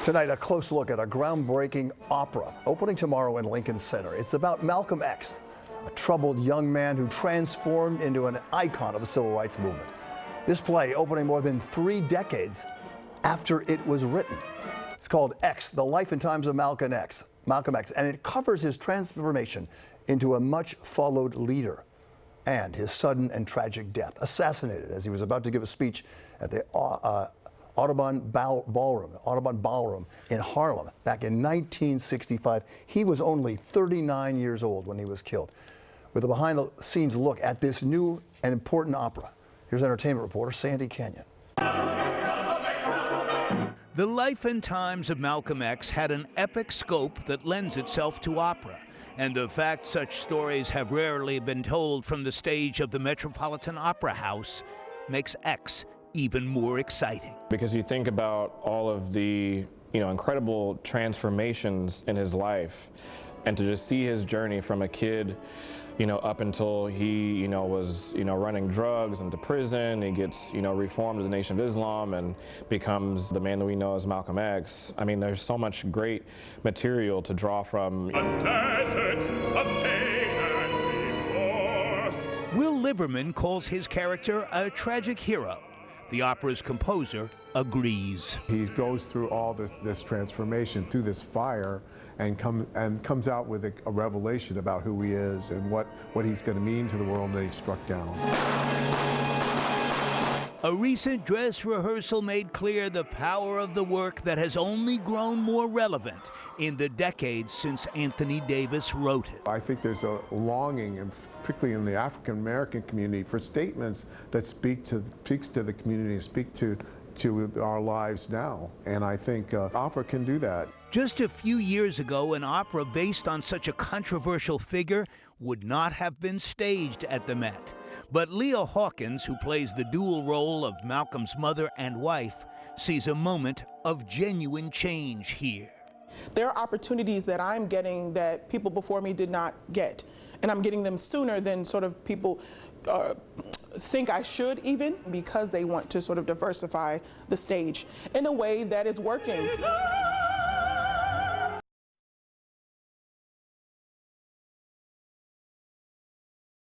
Tonight, a close look at a groundbreaking opera opening tomorrow in Lincoln Center. It's about Malcolm X, a troubled young man who transformed into an icon of the civil rights movement. This play opening more than 3 decades after it was written. It's called X, The Life and Times of Malcolm X, and it covers his transformation into a much followed leader and his sudden and tragic death, assassinated as he was about to give a speech at the Audubon Ballroom in Harlem back in 1965. He was only 39 years old when he was killed. With a behind-the-scenes look at this new and important opera, here's entertainment reporter Sandy Kenyon. The life and times of Malcolm X had an epic scope that lends itself to opera. And the fact such stories have rarely been told from the stage of the Metropolitan Opera House makes X even more exciting. Because you think about all of the incredible transformations in his life, and to just see his journey from a kid up until he was running drugs into prison. He gets reformed to the Nation of Islam and becomes the man that we know as Malcolm X. I mean, there's so much great material to draw from. Will Liverman calls his character a tragic hero. The opera's composer agrees. He goes through all this transformation through this fire and comes out with a revelation about who he is and what he's going to mean to the world that he struck down. A recent dress rehearsal made clear the power of the work that has only grown more relevant in the decades since Anthony Davis wrote it. I think there's a longing, and particularly in the African American community, for statements that speaks to the community, speak to our lives now. And I think opera can do that. Just a few years ago, an opera based on such a controversial figure would not have been staged at the Met. But Leah Hawkins, who plays the dual role of Malcolm's mother and wife, sees a moment of genuine change here. There are opportunities that I'm getting that people before me did not get, and I'm getting them sooner than sort of people think I should, even because they want to sort of diversify the stage in a way that is working.